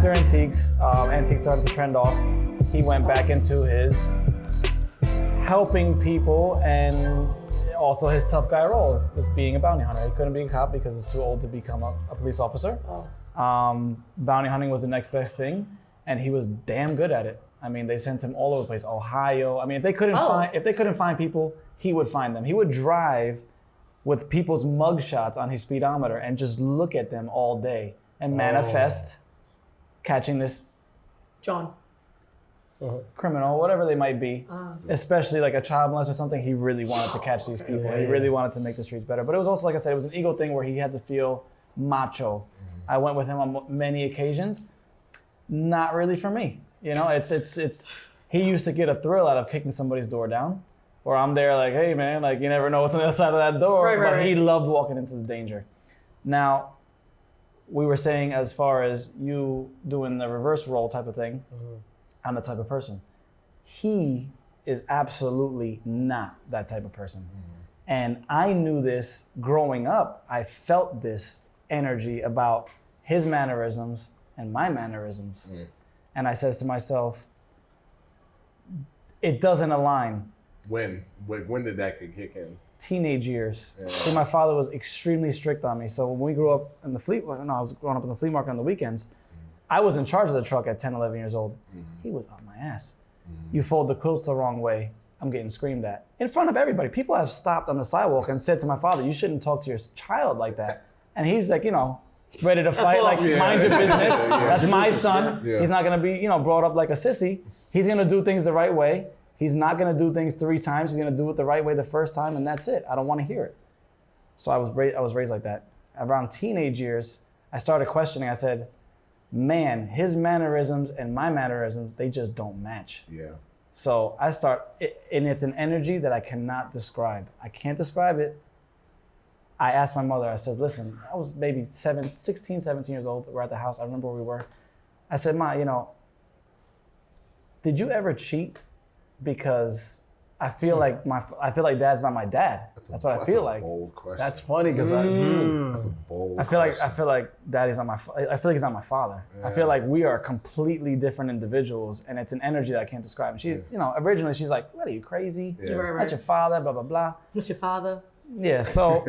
after antiques started to trend off, he went back into his helping people and also his tough guy role was being a bounty hunter. He couldn't be a cop because he's too old to become a police officer. Bounty hunting was the next best thing, and he was damn good at it. I mean, they sent him all over the place, Ohio. I mean, if they couldn't find people, he would find them. He would drive with people's mugshots on his speedometer and just look at them all day and manifest catching this John. Criminal, whatever they might be, especially like a child molester or something. He really wanted to catch these people. He really wanted to make the streets better. But it was also, like I said, it was an ego thing where he had to feel macho. I went with him on many occasions. Not really for me. You know, it's. He used to get a thrill out of kicking somebody's door down, or I'm there like, hey man, like you never know what's on the other side of that door. But he loved walking into the danger. Now, we were saying as far as you doing the reverse role type of thing. I'm the type of person. He is absolutely not that type of person. And I knew this growing up. I felt this energy about his mannerisms and my mannerisms. And I says to myself, it doesn't align. When did that kick in? Teenage years. See, my father was extremely strict on me. So when we grew up in I was growing up in the flea market on the weekends, I was in charge of the truck at 10, 11 years old. He was on my ass. You fold the quilts the wrong way, I'm getting screamed at. In front of everybody. People have stopped on the sidewalk and said to my father, you shouldn't talk to your child like that. And he's like, ready to fight, like mind your business. That's my son. He's not gonna be, brought up like a sissy. He's gonna do things the right way. He's not gonna do things 3 times. He's gonna do it the right way the first time, and that's it. I don't wanna hear it. So I was raised like that. Around teenage years, I started questioning. I said, man, his mannerisms and my mannerisms, they just don't match. So and it's an energy that I cannot describe. I can't describe it. I asked my mother, I said, listen, I was maybe 16, 17 years old. We're at the house. I remember where we were. I said, Ma, did you ever cheat? Because I feel like Dad's not my dad. That's what I feel like. That's a bold question. That's funny because that's a bold question. I feel like Daddy's not I feel like he's not my father. I feel like we are completely different individuals, and it's an energy that I can't describe. And she's, originally she's like, what are you, crazy? Right. That's your father, blah, blah, blah. That's your father? Yeah, so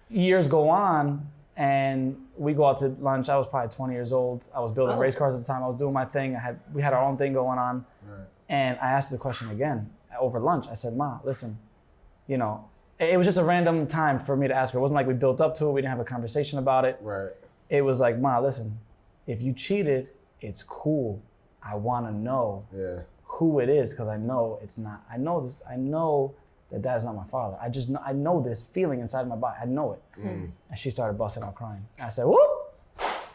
years go on, and we go out to lunch. I was probably 20 years old. I was building race cars at the time. I was doing my thing. We had our own thing going on. Right. And I asked the question again over lunch. I said, Ma, listen, it was just a random time for me to ask her. It wasn't like we built up to it. We didn't have a conversation about it. Right. It was like, Ma, listen, if you cheated, it's cool. I want to know who it is, because I know it's not. I know this. I know that Dad's not my father. I know this feeling inside my body. I know it. And she started busting out crying. I said, whoop,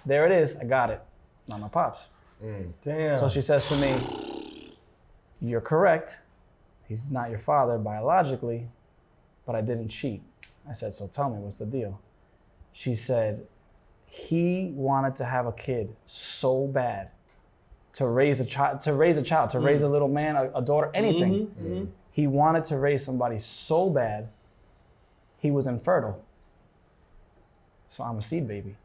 there it is. I got it. Not my pops. Damn. So she says to me, you're correct. He's not your father biologically, but I didn't cheat. I said, so tell me, what's the deal? She said, he wanted to have a kid so bad, to raise a child, to raise a little man, a daughter, anything. He wanted to raise somebody so bad, he was infertile. So I'm a seed baby.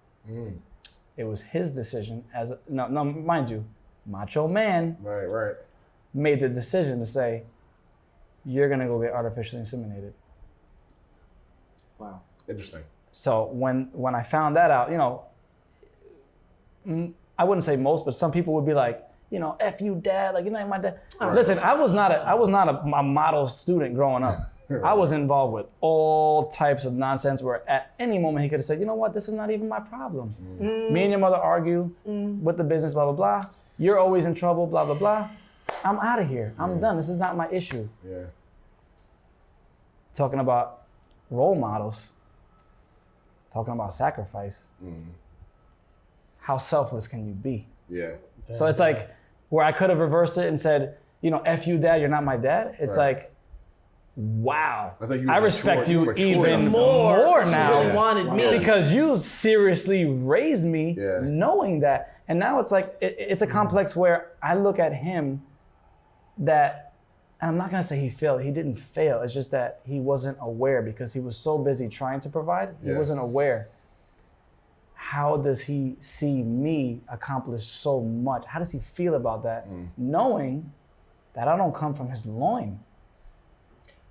It was his decision no, mind you, macho man. Right. Made the decision to say, you're gonna go get artificially inseminated. Wow, interesting. So when I found that out, I wouldn't say most, but some people would be like, F you, Dad, like, you're not my dad. Right. Listen, I was not a model student growing up. Right. I was involved with all types of nonsense where at any moment he could have said, you know what, this is not even my problem. Me and your mother argue with the business, blah, blah, blah. You're always in trouble, blah, blah, blah. I'm out of here. I'm done. This is not my issue. Yeah. Talking about role models, talking about sacrifice. How selfless can you be? Yeah. So it's like where I could have reversed it and said, F you, Dad, you're not my dad. It's like, wow. I respect you even more now. You wanted me. Because you seriously raised me knowing that. And now it's like, it's a complex where I look at him that, and I'm not gonna say he failed. He didn't fail. It's just that he wasn't aware because he was so busy trying to provide. He wasn't aware how does he see me accomplish so much? How does he feel about that? Knowing that I don't come from his loin.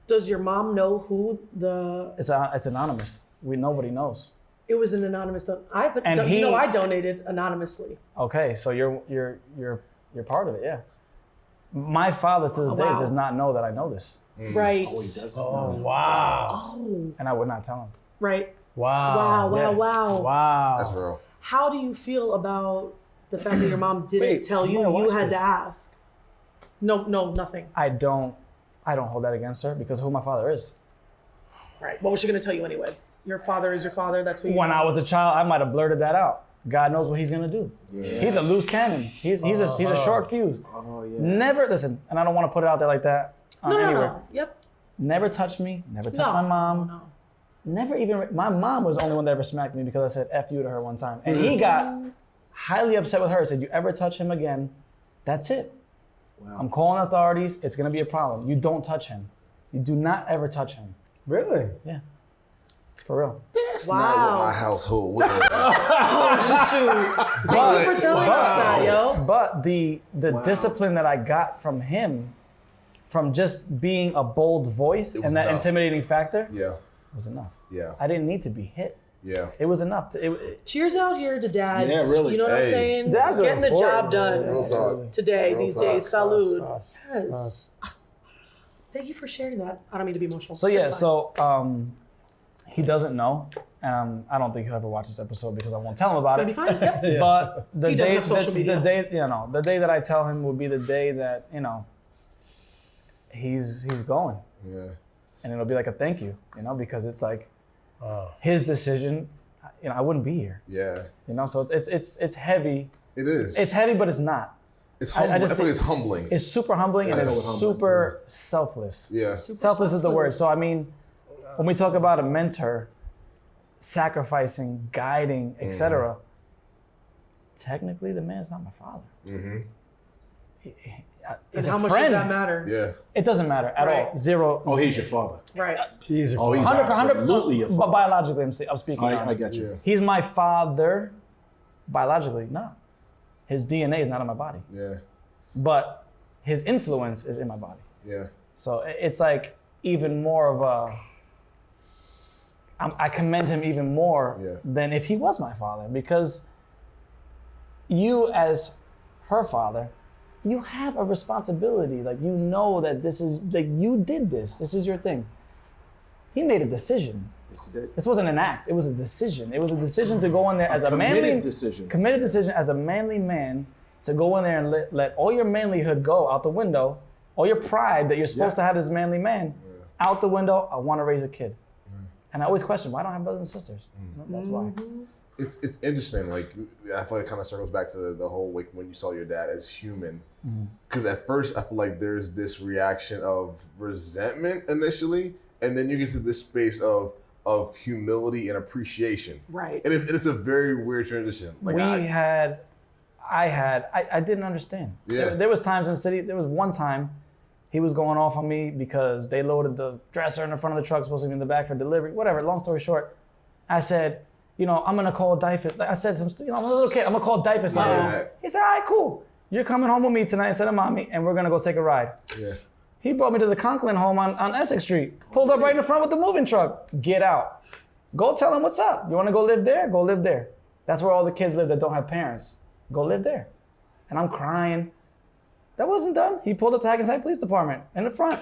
Does your mom know who the? It's anonymous. Nobody knows. It was an anonymous. And I donated anonymously. Okay, so you're part of it, yeah. My father to this day does not know that I know this. Right. Oh, he doesn't Oh, know. wow. Oh. And I would not tell him. Right. Wow. Wow. Wow. That's real. How do you feel about the fact that your mom didn't tell you? I'm gonna You watch had this. to ask. No, nothing. I don't hold that against her because who my father is. Right. What was she gonna tell you anyway? Your father is your father. That's who you. When I was a child, I might have blurted that out. God knows what he's gonna do. Yeah. He's a loose cannon. He's a short fuse. Oh, yeah. Never listen, and I don't want to put it out there like that. Anywhere. No. Yep. Never touched me. Never touched my mom. No. Never even. My mom was the only one that ever smacked me because I said "f you" to her one time, and he got highly upset with her. Said, "You ever touch him again, that's it. Wow. I'm calling authorities. It's gonna be a problem. You don't touch him. You do not ever touch him." Really? Yeah. For real. That's Wow. not what my household was. Shoot. Thank you for telling us that, yo. But the discipline that I got from him, from just being a bold voice and was that enough. intimidating factor, Yeah. was enough. Yeah. I didn't need to be hit. Yeah. It was enough. Cheers out here to dads. Yeah, really. You know what I'm Hey. saying? Dads are Getting the job important, done man. Real talk. today, Real these talk. days. Salud. Us. Yes. Thank you for sharing that. I don't mean to be emotional. So yeah, It's fine. he doesn't know. I don't think he'll ever watch this episode because I won't tell him about It's it. gonna be fine. Yep. But the He doesn't day, have social media. the day, the day that I tell him will be the day that he's going, Yeah. and it'll be like a thank you, because it's like Wow. his decision. I wouldn't be here, Yeah. So it's heavy. It is. It's heavy, but it's not. It's humbling. I just feel think- it's humbling. It's super humbling and Yeah, it's it's humbling, super selfless. Yeah. Selfless is the word. So I mean, when we talk about a mentor, sacrificing, guiding, etc., technically the man's not my father. Mm-hmm. And He's how a much friend. does that matter? Yeah. It doesn't matter at all. Right. Zero. Oh, he's your father. Right. He's Oh, he's 100%, absolutely your but father. biologically, I'm speaking. on. I get you. Yeah. He's my father. Biologically, no. His DNA is not in my body, Yeah. but his influence is in my body. Yeah. So it's like even more of a. I commend him even more Yeah. than if he was my father, because you as her father, you have a responsibility. Like that this is like you did this. This is your thing. He made a decision. Yes, he did. This wasn't an act. It was a decision. It was a decision to go in there as a committed manly decision. Committed decision as a manly man to go in there and let all your manlyhood go out the window, all your pride that you're supposed to have as a manly man out the window. I want to raise a kid. And I always question, why don't I have brothers and sisters? That's why. It's interesting. Like, I feel like it kind of circles back to the whole, like, when you saw your dad as human. Because at first, I feel like there's this reaction of resentment initially, and then you get to this space of humility and appreciation. Right. And it's a very weird transition. Like, I didn't understand. Yeah. There was times in the city, there was one time he was going off on me because they loaded the dresser in the front of the truck, supposed to be in the back for delivery, whatever. Long story short, I said, I'm going to call Dyfus. I said I'm a little kid, I'm going to call Dyfus. Yeah. He said, all right, cool. You're coming home with me tonight instead of mommy, and we're going to go take a ride. Yeah. He brought me to the Conklin home on Essex Street. Pulled up right in the front with the moving truck. Get out. Go tell him what's up. You want to go live there? Go live there. That's where all the kids live that don't have parents. Go live there. And I'm crying. That wasn't done. He pulled up to Hackensack Police Department in the front.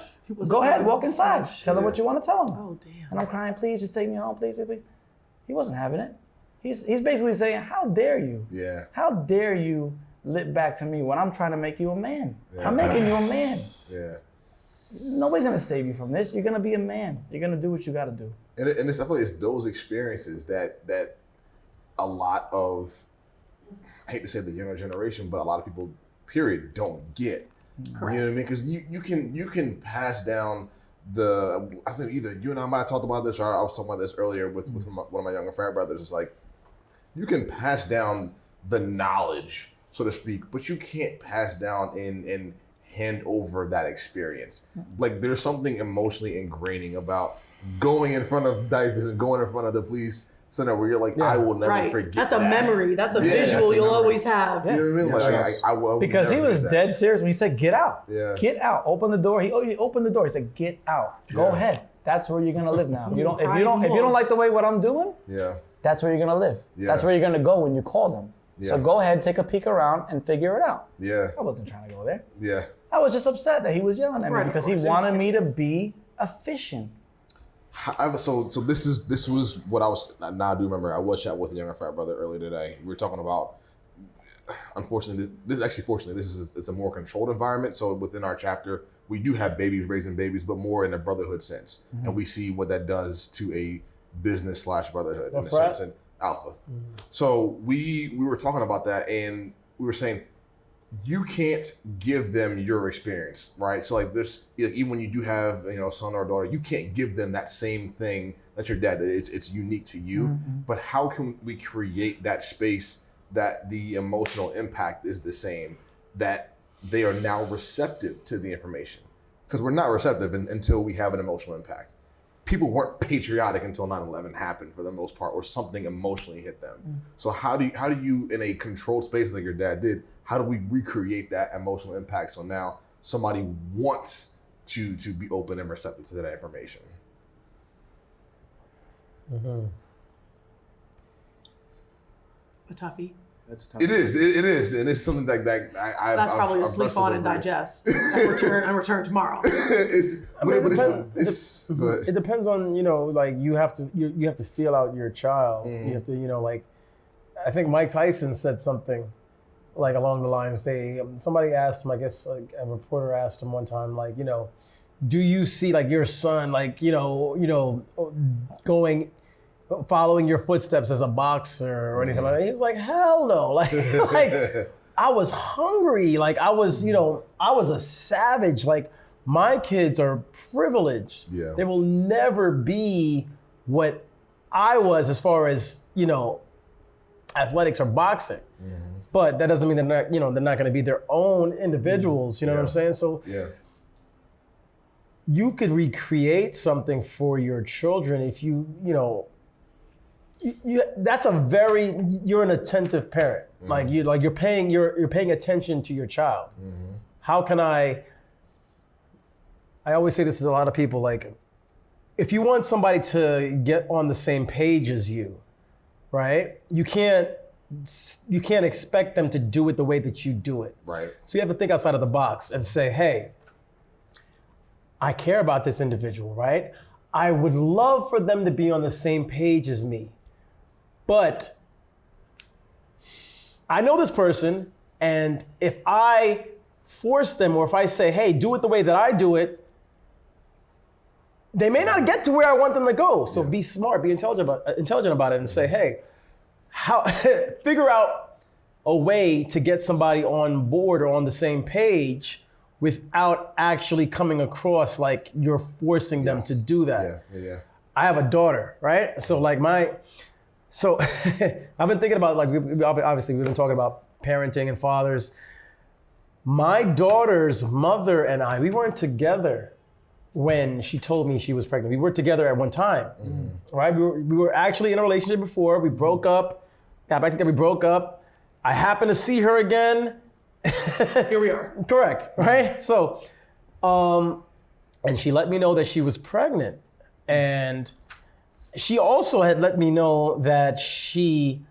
Go ahead, walk inside. Tell him what you want to tell him. Oh damn. And I'm crying, please just take me home, please, please, please. He wasn't having it. He's basically saying, how dare you? Yeah. How dare you lip back to me when I'm trying to make you a man? Yeah. I'm making you a man. Yeah. Nobody's gonna save you from this. You're gonna be a man. You're gonna do what you gotta do. And it's, I feel like it's those experiences that a lot of, I hate to say the younger generation, but a lot of people, period, don't get. Correct. You know what I mean? Because you can pass down I think either you and I might have talked about this, or I was talking about this earlier with one of my younger frat brothers. It's like, you can pass down the knowledge, so to speak, but you can't pass down and hand over that experience. Like, there's something emotionally ingraining about going in front of Dyfus and going in front of the police So now where you're like, I will never forget That's a that. memory. That's a Yeah, visual that's a you'll memory. always have. You know what I mean? Like, I will Because he never was forget that. dead serious when he said, get out. Yeah. Get out. Open the door. He opened the door. He said, get out. Go Yeah. ahead. That's where you're gonna live now. If you don't like the way what I'm doing, Yeah. that's where you're gonna live. Yeah. That's where you're gonna go when you call them. Yeah. So go ahead, take a peek around and figure it out. Yeah. I wasn't trying to go there. Yeah. I was just upset that he was yelling at me Right, because of he course. wanted me to be efficient. So this was what I was. Now I do remember I was chatting with a younger frat brother earlier today. We were talking about. Unfortunately, fortunately, it's a more controlled environment. So within our chapter, we do have babies raising babies, but more in a brotherhood sense, and we see what that does to a business / brotherhood in a certain sense. Alpha. So we were talking about that, and we were saying you can't give them your experience, right? So like this, even when you do have a son or a daughter, you can't give them that same thing that your dad did. It's unique to you. But how can we create that space that the emotional impact is the same, that they are now receptive to the information? Because we're not receptive until we have an emotional impact. People weren't patriotic until 9/11 happened for the most part, or something emotionally hit them. So how do you in a controlled space like your dad did, how do we recreate that emotional impact so now somebody wants to be open and receptive to that information? A toughie. That's tough. It is, and it's something that That's probably to sleep on and digest and return tomorrow. It depends on, like you have to feel out your child. You have to, like, I think Mike Tyson said something like along the lines, somebody asked him, I guess like a reporter asked him one time, like, do you see like your son, like, following your footsteps as a boxer or anything like that? He was like, hell no. Like I was hungry. Like I was a savage. Like my kids are privileged. Yeah. They will never be what I was as far as, athletics or boxing. But that doesn't mean they're not going to be their own individuals. You know what I'm saying? So Yeah. you could recreate something for your children if you're an attentive parent. Like you're paying attention to your child. How can I always say this to a lot of people, like, if you want somebody to get on the same page as you, right? You can't expect them to do it the way that you do it. Right. So you have to think outside of the box and say, hey, I care about this individual, right? I would love for them to be on the same page as me. But I know this person, and if I force them, or if I say, hey, do it the way that I do it, they may not get to where I want them to go. So be smart, be intelligent about it, and say, hey, figure out a way to get somebody on board or on the same page without actually coming across like you're forcing them to do that. Yeah. I have a daughter, right? So like So I've been thinking about, like, obviously we've been talking about parenting and fathers. My daughter's mother and I, we weren't together when she told me she was pregnant. We were together at one time, right? We were actually in a relationship before. We broke up, got back together, we broke up. I happened to see her again. Here we are. Correct, right? So, and she let me know that she was pregnant. And she also had let me know that she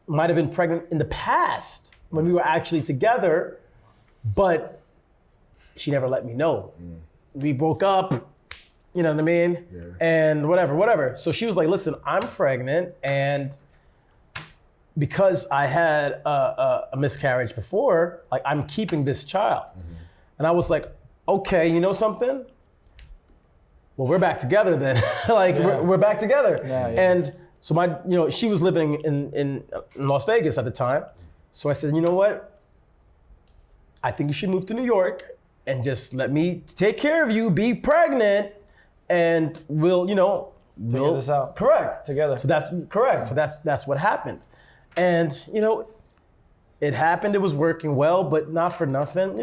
might have been pregnant in the past when we were actually together, but she never let me know. We broke up, you know what I mean? Yeah. And whatever. So she was like, listen, I'm pregnant, and because I had a miscarriage before, like, I'm keeping this child. And I was like, okay, you know something? Well, we're back together then. We're back together. Yeah. And so she was living in Las Vegas at the time. So I said, you know what? I think you should move to New York and just let me take care of you, be pregnant, and we'll figure this out. Correct. Together. So that's correct. So that's what happened. And it happened, it was working well, but not for nothing.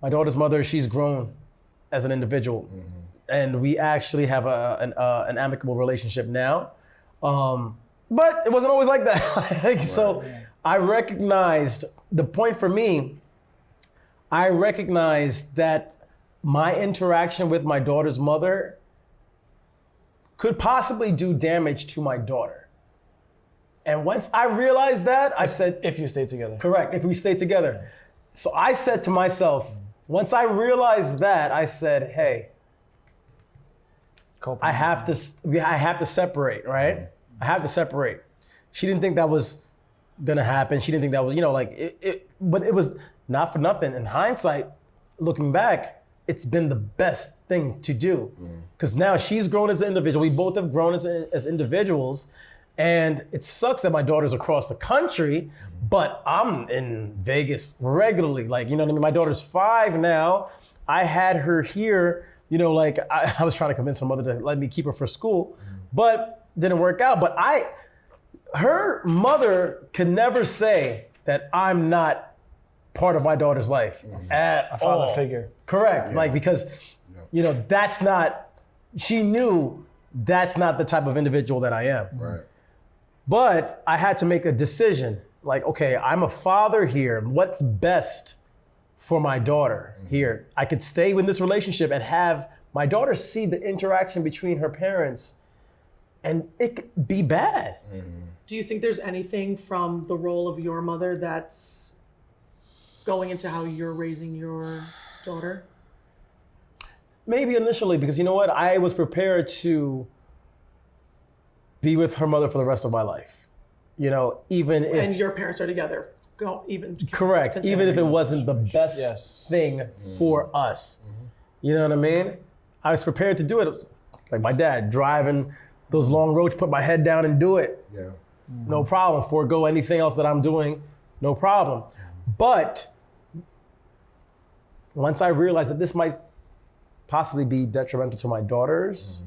My daughter's mother, she's grown as an individual. And we actually have an amicable relationship now. But it wasn't always like that. So I recognized the point for me. I recognized that my interaction with my daughter's mother could possibly do damage to my daughter. And once I realized that, I said, if you stay together. correct, if we stay together. So I said to myself, once I realized that, I said, hey, I have to separate, right? I have to separate. She didn't think that was gonna happen. She didn't think that was, but it was not for nothing. In hindsight, looking back, it's been the best thing to do. Because now she's grown as an individual. We both have grown as individuals. And it sucks that my daughter's across the country, but I'm in Vegas regularly. Like, you know what I mean? My daughter's 5 now. I had her here, I was trying to convince her mother to let me keep her for school, but didn't work out. But her mother could never say that I'm not part of my daughter's life at A father all. figure. Correct. Like, because, that's not, she knew that's not the type of individual that I am. Right. But I had to make a decision. Like, okay, I'm a father here. What's best for my daughter here? I could stay in this relationship and have my daughter see the interaction between her parents, and it could be bad. Do you think there's anything from the role of your mother that's going into how you're raising your daughter? Maybe initially, because you know what? I was prepared to be with her mother for the rest of my life. Even if... And your parents are together. Correct. Even if it wasn't the best thing for us. You know what I mean? I was prepared to do it. It was like my dad driving those long roads, put my head down and do it. Yeah. No problem. Forego anything else that I'm doing, no problem. But once I realized that this might possibly be detrimental to my daughter's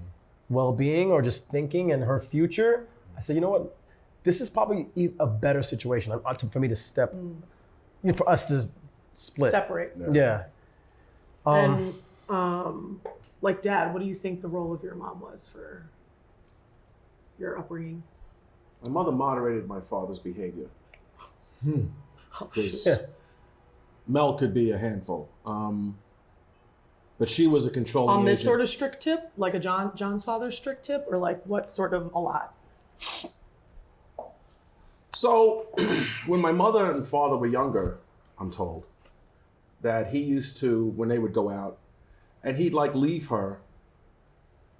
well-being or just thinking and her future, I said, you know what? This is probably a better situation for me to step, for us to split. Separate. Yeah. And like Dad, what do you think the role of your mom was for your upbringing? My mother moderated my father's behavior. Because Mel could be a handful. But she was a controlling On this agent. sort of strict tip, like a John's father's strict tip, or like what sort of a lot? So when my mother and father were younger, I'm told, that he used to, when they would go out, and he'd leave her,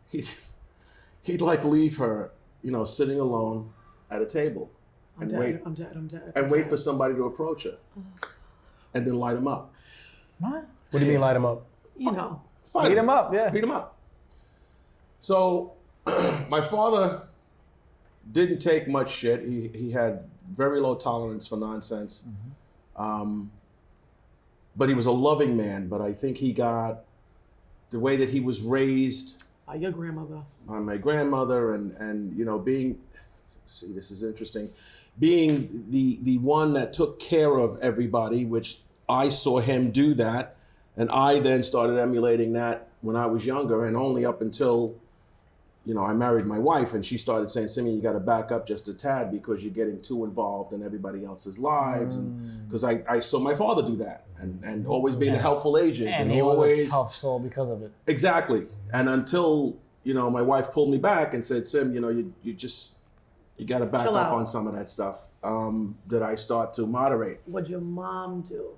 he'd leave her, sitting alone at a table and I'm dead. and wait for somebody to approach her and then light him up. What? What do you mean light him up? Fight Beat him up, yeah. Beat him up. So my father didn't take much shit. He had very low tolerance for nonsense. But he was a loving man. But I think he got the way that he was raised By your grandmother. by my grandmother and being, see, this is interesting, being the one that took care of everybody, which I saw him do that. And I then started emulating that when I was younger, and only up until, I married my wife, and she started saying, Simeon, you got to back up just a tad because you're getting too involved in everybody else's lives. And because I saw my father do that and always being a helpful agent. And he was a tough soul because of it. Exactly. And until, my wife pulled me back and said, Sim, you got to back Chill up out. on some of that stuff, that I start to moderate. What'd your mom do?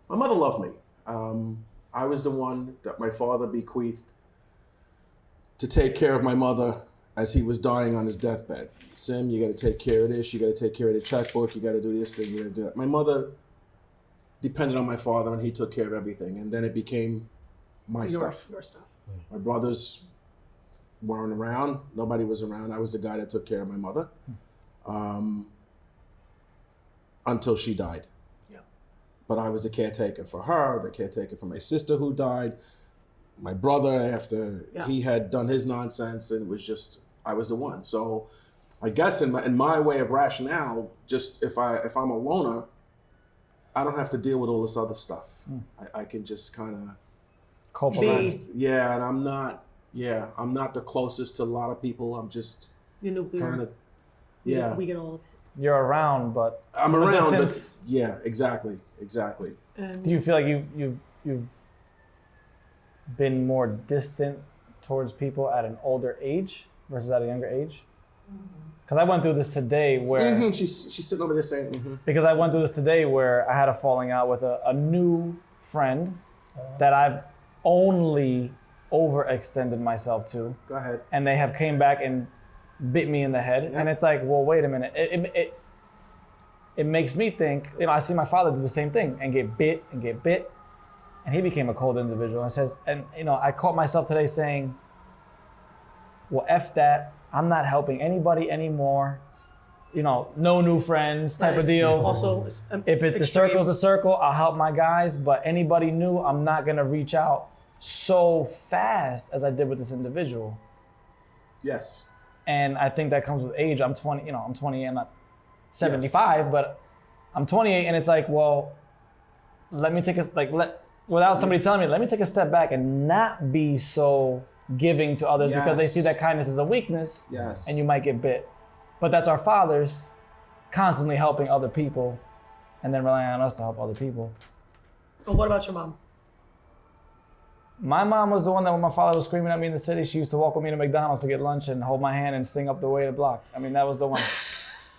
My mother loved me. I was the one that my father bequeathed to take care of my mother as he was dying on his deathbed. Sim, you got to take care of this. You got to take care of the checkbook. You got to do this thing. You got to do that. My mother depended on my father, and he took care of everything. And then it became my stuff. Your stuff. My brothers weren't around. Nobody was around. I was the guy that took care of my mother until she died. Yeah. But I was the caretaker for her, the caretaker for my sister who died, my brother after he had done his nonsense, and it was just, I was the one. So I guess in my way of rationale, just if I'm a loner, I don't have to deal with all this other stuff. I can just kind of Cope Be- around. yeah, and I'm not the closest to a lot of people. I'm just Your nuclear. kind of yeah. We get all of it. You're around, but I'm from a around, but distance. yeah, exactly. And Do you feel like you've been more distant towards people at an older age versus at a younger age? Because I went through this today where She's sitting over there saying, because I went through this today where I had a falling out with a new friend that I've only overextended myself to, Go ahead. and they have came back and bit me in the head. Yeah. And it's like, well, wait a minute. It makes me think, I see my father do the same thing and get bit, and he became a cold individual. And I caught myself today saying, well, F that. I'm not helping anybody anymore. No new friends type of deal. also, If it's the circle's a circle, I'll help my guys. But anybody new, I'm not gonna reach out so fast as I did with this individual. Yes. And I think that comes with age. I'm 20. I'm 28. I'm not 75, but I'm 28, and it's like, well, let me take without somebody telling me, let me take a step back and not be so giving to others because they see Yes. that kindness as a weakness. Yes. And you might get bit. But that's our fathers constantly helping other people and then relying on us to help other people. Well, what about your mom? My mom was the one that when my father was screaming at me in the city, she used to walk with me to McDonald's to get lunch and hold my hand and sing up the way to the block. I mean, that was the one.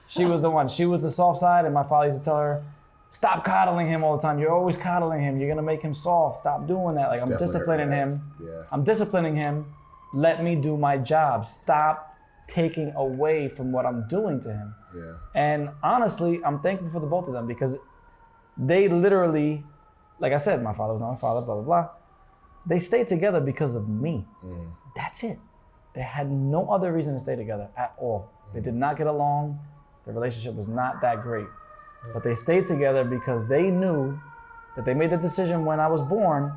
She was the one. She was the soft side, and my father used to tell her, stop coddling him all the time. You're always coddling him. You're going to make him soft. Stop doing that. Like, I'm Definitely disciplining heard that. him. Yeah. I'm disciplining him. Let me do my job. Stop taking away from what I'm doing to him. Yeah. And honestly, I'm thankful for the both of them because they literally, like I said, my father was not my father, blah, blah, blah. They stayed together because of me. That's it. They had no other reason to stay together at all. They did not get along. Their relationship was not that great. But they stayed together because they knew that they made the decision when I was born.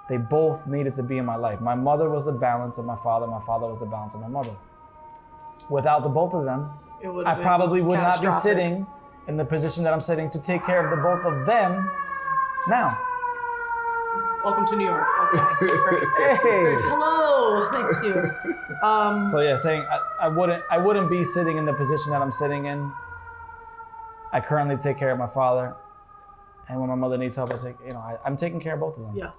They both needed to be in my life. My mother was the balance of my father. My father was the balance of my mother. Without the both of them, It would I have been probably would not be catastrophic. sitting in the position that I'm sitting to take care of the both of them now. Welcome to New York. Okay, that's great. Hey. Hello, thank you. So yeah, saying I wouldn't be sitting in the position that I'm sitting in. I currently take care of my father, and when my mother needs help, I'm taking care of both of them. Yeah.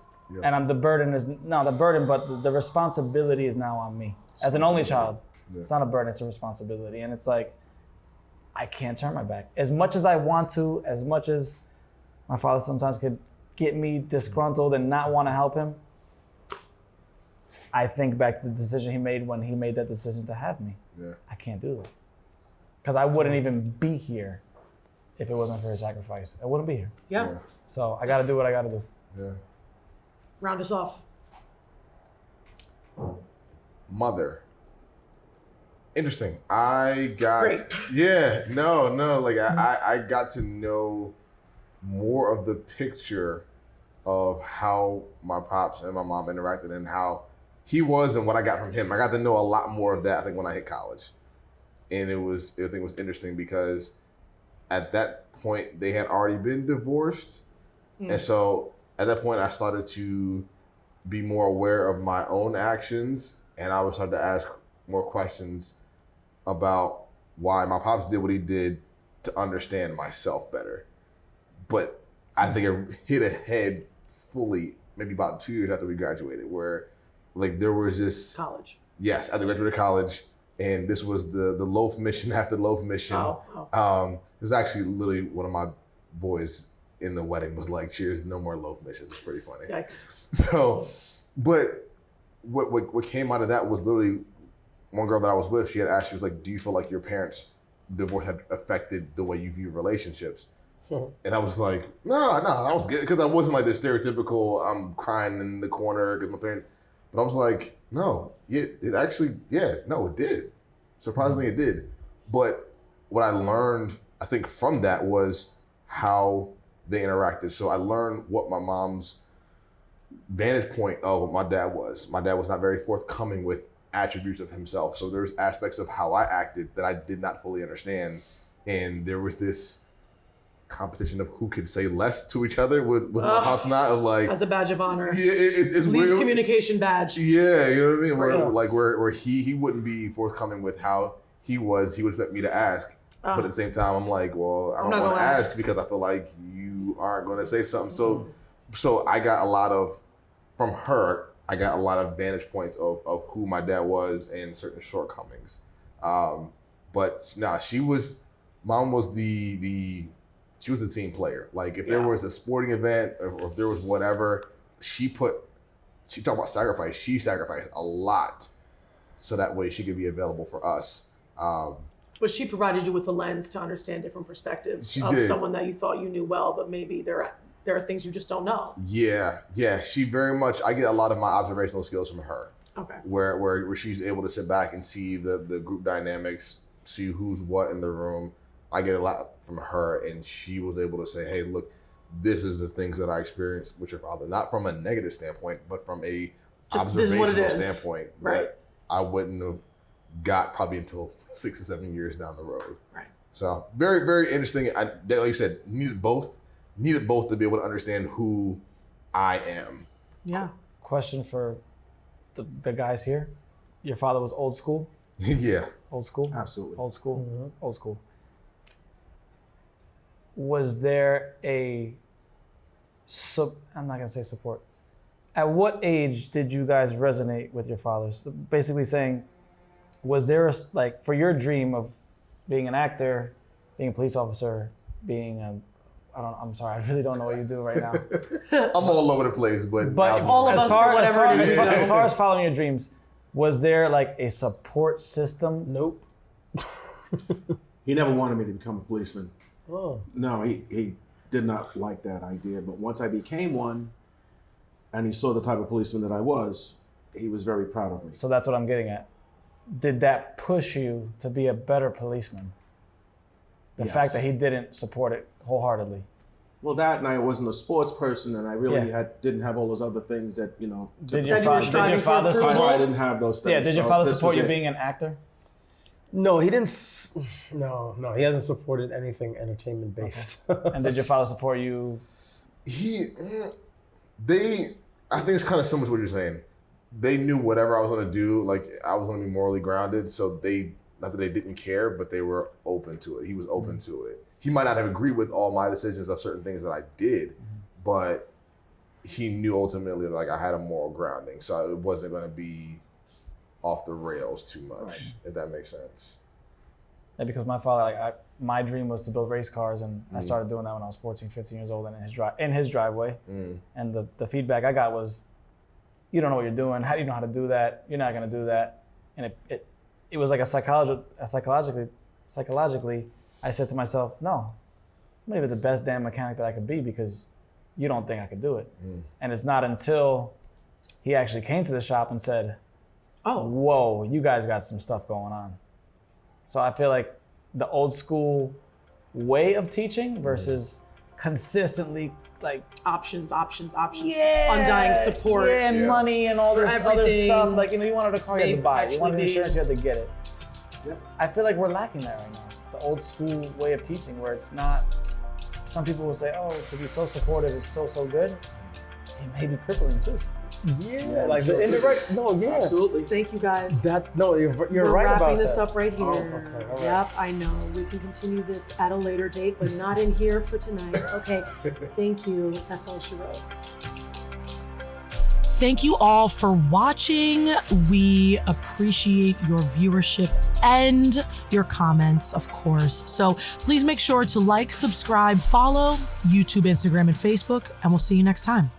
And the burden is not the burden, but the responsibility is now on me as an only child. Yeah. It's not a burden; it's a responsibility, and it's like I can't turn my back as much as I want to. As much as my father sometimes could get me disgruntled and not want to help him, I think back to the decision he made when he made that decision to have me. Yeah. I can't do that because I wouldn't even be here if it wasn't for his sacrifice. I wouldn't be here. Yeah. Yeah. So I got to do what I got to do. Yeah. Round us off. Mother. Interesting. I got Great. I got to know more of the picture of how my pops and my mom interacted and how he was and what I got from him. I got to know a lot more of that, I think, when I hit college. And I think it was interesting because at that point they had already been divorced. And so at that point I started to be more aware of my own actions, and I was starting to ask more questions about why my pops did what he did to understand myself better. But I think it hit a head fully maybe about 2 years after we graduated, where like there was this College. yes, after graduated college, and this was the loaf mission after loaf mission. Oh. It was actually literally one of my boys in the wedding was like, "Cheers, no more loaf missions." It's pretty funny. Yikes. So, but what came out of that was literally one girl that I was with. She had asked, she was like, "Do you feel like your parents' divorce had affected the way you view relationships?" And I was like, no, I was good, because I wasn't like the stereotypical I'm crying in the corner because my parents. But I was like, no, it did. Surprisingly, it did. But what I learned, I think, from that was how they interacted. So I learned what my mom's vantage point of what my dad was. My dad was not very forthcoming with attributes of himself. So there's aspects of how I acted that I did not fully understand. And there was this competition of who could say less to each other with my pops not of like as a badge of honor. Yeah, it's least weird. communication badge. Yeah, you know what I mean. Where he wouldn't be forthcoming with how he would expect me to ask, but at the same time I'm like, well, I don't want to ask because I feel like you aren't going to say something. So I got a lot of from her. I got a lot of vantage points of who my dad was and certain shortcomings. But nah, mom was the she was the team player. Like if there was a sporting event or if there was whatever, she talked about sacrifice. She sacrificed a lot so that way she could be available for us. But she provided you with a lens to understand different perspectives of someone that you thought you knew well, but maybe there are things you just don't know. Yeah. She very much. I get a lot of my observational skills from her. Okay. Where she's able to sit back and see the group dynamics, see who's what in the room. I get a lot from her, and she was able to say, "Hey, look, this is the things that I experienced with your father, not from a negative standpoint, but from a observational standpoint that I wouldn't have got probably until 6 or 7 years down the road." Right. So very, very interesting. Like you said, needed both to be able to understand who I am. Yeah. Question for the guys here. Your father was old school? Yeah. Old school? Absolutely. Old school? Mm-hmm. Old school. Was there I'm not going to say support. At what age did you guys resonate with your fathers? Basically saying, was there for your dream of being an actor, being a police officer, being I'm sorry, I really don't know what you do right now. I'm all over the place, but all of us for whatever it is. As far as following your dreams, was there a support system? Nope. He never wanted me to become a policeman. Oh. No, he did not like that idea. But once I became one, and he saw the type of policeman that I was, he was very proud of me. So that's what I'm getting at. Did that push you to be a better policeman? The fact that he didn't support it wholeheartedly. Well, that and I wasn't a sports person, and I really didn't have all those other things that Did your father support? I didn't have those things. Yeah. Did your father support you being an actor? No, he didn't. No, he hasn't supported anything entertainment based. Okay. And did your father support you? I think it's kind of similar to what you're saying. They knew whatever I was going to do, like I was going to be morally grounded. So not that they didn't care, but they were open to it. He was open to it. He might not have agreed with all my decisions of certain things that I did, but he knew ultimately like I had a moral grounding. So it wasn't going to be off the rails too much, if that makes sense. Yeah, because my father, my dream was to build race cars, and I started doing that when I was 14, 15 years old in his driveway. And the feedback I got was, you don't know what you're doing. How do you know how to do that? You're not going to do that. And it was like psychologically, I said to myself, no, I'm maybe the best damn mechanic that I could be because you don't think I could do it. And it's not until he actually came to the shop and said, oh, whoa, you guys got some stuff going on. So I feel like the old school way of teaching versus consistently options, undying support, and money and all this other stuff. You wanted a car, you had to buy it. You wanted insurance, you had to get it. Yep. I feel like we're lacking that right now. The old school way of teaching, where it's not. Some people will say, "Oh, to be so supportive is so good." It may be crippling too. Yeah, like the indirect. No, yeah, absolutely. Thank you guys. You're right about that. We're wrapping this up right here. Oh, okay, all right. Yep, I know. We can continue this at a later date, but not in here for tonight. Okay, thank you. That's all she wrote. Thank you all for watching. We appreciate your viewership and your comments, of course. So please make sure to like, subscribe, follow YouTube, Instagram, and Facebook, and we'll see you next time.